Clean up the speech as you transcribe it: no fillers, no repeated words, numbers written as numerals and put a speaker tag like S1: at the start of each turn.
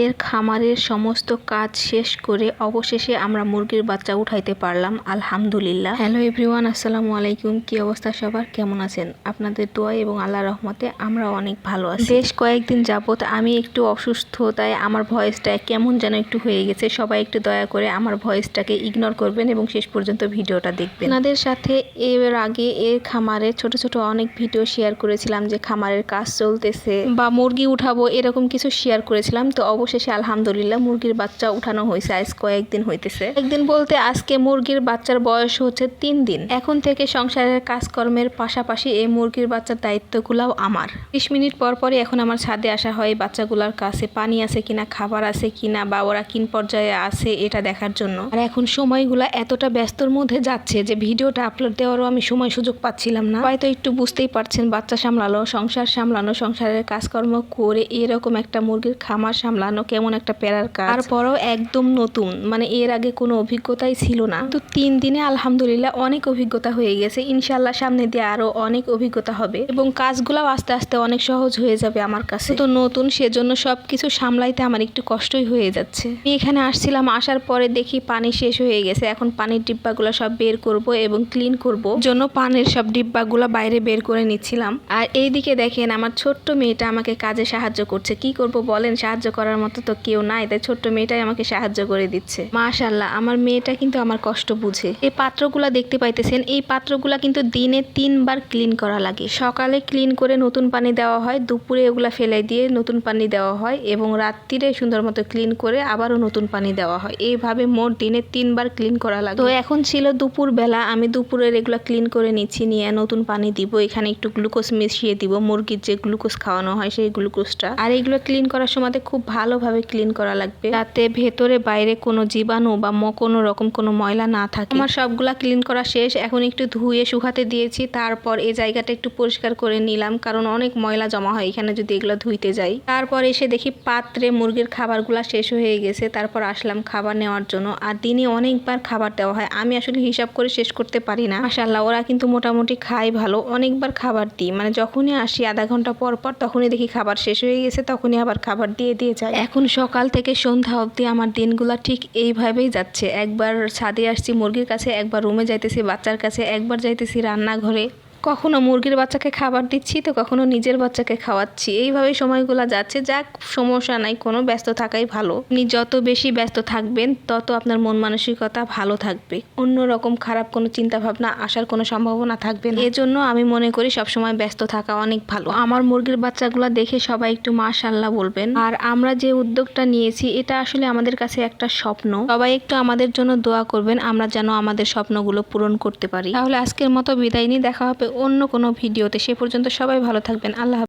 S1: এর খামারের সমস্ত কাজ শেষ করে অবশেষে আমরা মুরগির বাচ্চা উঠাইতে পারলাম, আলহামদুলিল্লাহ। হ্যালো এভরিওয়ান, আসসালামু আলাইকুম। কি অবস্থা সবার, কেমন আছেন? আপনাদের দোয়া এবং আল্লাহর রহমতে আমরা অনেক ভালো আছি। বেশ কয়েকদিন যাবত আমি একটু অসুস্থ, তাই আমার ভয়েসটা কেমন যেন একটু হয়ে গেছে। সবাই একটু দয়া করে আমার ভয়েসটাকে ইগনোর করবেন এবং শেষ পর্যন্ত ভিডিওটা দেখবেন। আপনাদের সাথে এর আগে এর খামারের ছোট ছোট অনেক ভিডিও শেয়ার করেছিলাম, যে খামারের কাজ চলতেছে বা মুরগি উঠাবো এরকম কিছু শেয়ার করেছিলাম। তো অবশেষে আলহামদুলিল্লাহ মুরগির বাচ্চা উঠানো হয়েছে। আজ কয়েকদিন হইতেছে, একদিন বলতে আজকে মুরগির বাচ্চার বয়স হচ্ছে 3 দিন। এখন থেকে সংসারের কাজকর্মের পাশাপাশি এই মুরগির বাচ্চার দায়িত্বগুলাও আমার। 20 মিনিট পর পরই এখন আমার ছাদে আসা হয় বাচ্চাগুলার কাছে পানি আছে কিনা, খাবার আছে কিনা, বা ওরা কিন পর্যায়ে আছে এটা দেখার জন্য। আর এখন সময়গুলা এতটা ব্যস্তর মধ্যে যাচ্ছে যে ভিডিওটা আপলোড দেওয়ারও আমি সময় সুযোগ পাচ্ছিলাম না। হয়তো একটু বুঝতেই পারছেন, বাচ্চা সামলানো, সংসার সামলানো, সংসারের কাজকর্ম করে এরকম একটা মুরগির খামার সামলানো কেমন একটা প্যারার কাজ। তারপরও একদম নতুন, মানে এর আগে কোনো অভিজ্ঞতাই ছিল না। তো 3 দিনে আলহামদুলিল্লাহ অনেক অভিজ্ঞতা হয়ে গেছে। ইনশাল্লাহ সামনে দিয়ে আরো অনেক অভিজ্ঞতা হবে এবং কাজগুলাও আস্তে আস্তে অনেক সহজ হয়ে যাবে আমার কাছে। তো নতুন, সেজন্য সবকিছু সামলাইতে আমার একটু কষ্টই হয়ে যাচ্ছে। আমি এখানে আসছিলাম, আসার পরে দেখি পানি শেষ হয়ে গেছে। এখন পানির ডিব্বাগুলো সব বের করব এবং ক্লিন করব, জন্য পানির সব ডিব্বাগুলো বাইরে বের করে নিচ্ছিলাম। আর এইদিকে দেখেন আমার ছোট্ট মেয়েটা আমাকে কাজে সাহায্য করছে। কি করব বলেন, সাহায্য করার মতো তো কেউ নাই, তাই ছোট্ট মেয়েটাই আমাকে সাহায্য করে দিচ্ছে। মাশাআল্লাহ, আমার মেয়েটা কিন্তু আমার কষ্ট বুঝে। এই পাত্রগুলা দেখতে পাইতেছেন, এই পাত্রগুলা কিন্তু দিনে 3 বার ক্লিন করা লাগে। সকালে ক্লিন করে নতুন পানি দেওয়া হয়, দুপুরে এগুলা ফেলে দিয়ে নতুন পানি দেওয়া হয় এবং রাত্রিরে সুন্দর মতো ক্লিন করে আবারও নতুন পানি দেওয়া হয়। এইভাবে মোট দিনে 3 বার ক্লিন করা লাগে। তো এখন ছিল দুপুর বেলা, আমি দুপুরের এগুলা ক্লিন করে নিচ্ছি, নিয়ে নতুন পানি দিব। এখানে একটু গ্লুকোজ মিশিয়ে দিব, মুরগির যে গ্লুকোজ খাওয়ানো হয় সেই গ্লুকোজটা। আর এগুলো ক্লিন করার সময় খুব ভালোভাবে ক্লিন করা লাগবে, যাতে ভেতরে বাইরে কোনো জীবাণু বা কোনো রকম কোনো ময়লা না থাকে। আমার সবগুলা ক্লিন করা শেষ। এখন একটু ধুয়ে শুকাতে দিয়েছি। তারপর এই জায়গাটা একটু পরিষ্কার করে নিলাম, কারণ অনেক ময়লা জমা হয় এখানে যদি এগুলো ধুইতে যাই। তারপর এসে দেখি পাত্রে মুরগির খাবারগুলা শেষ হয়ে গেছে। তারপর আসলাম খাবার নেওয়ার জন্য। আর দিনে অনেকবার খাবার দেওয়া হয়, আমি আসলে হিসাব করে শেষ করতে পারি না। মাশাআল্লাহ, ওরা কিন্তু মোটামুটি খায় ভালো, অনেকবার খাবার দিই। মানে যখনই আসি আধা ঘন্টা পর পর তখনই দেখি খাবার শেষ হয়ে গেছে, তখনই আবার খাবার দিয়ে যায়। এখন সকাল থেকে সন্ধ্যা অবধি আমার দিনগুলা ঠিক এইভাবেই যাচ্ছে। একবার ছাদে আসছি মুরগির কাছে, একবার রুমে যাইতেছি বাচ্চার কাছে, একবার যাইতেছি রান্নাঘরে, কখনো মুরগির বাচ্চাকে খাবার দিচ্ছি তো কখনো নিজের বাচ্চাকে খাওয়াচ্ছি। এইভাবেই সময়গুলো যাচ্ছে। যাক, সমস্যা নাই, কোনো ব্যস্ত থাকাই ভালো। আপনি যত বেশি ব্যস্ত থাকবেন তত আপনার মন মানসিকতা ভালো থাকবে, অন্যরকম খারাপ কোনো চিন্তা ভাবনা আসার কোনো সম্ভাবনা থাকবে না। এজন্য আমি মনে করি সবসময় ব্যস্ত থাকা অনেক ভালো। আমার মুরগির বাচ্চাগুলো দেখে সবাই একটু মাশাআল্লাহ বলবেন। আর আমরা যে উদ্যোগটা নিয়েছি এটা আসলে আমাদের কাছে একটা স্বপ্ন। সবাই একটু আমাদের জন্য দোয়া করবেন, আমরা যেন আমাদের স্বপ্নগুলো পূরণ করতে পারি। তাহলে আজকের মতো বিদায় নিয়ে দেখা হবে অন্য কোনো ভিডিওতে। সে পর্যন্ত সবাই ভালো থাকবেন। আল্লাহ হাফেজ।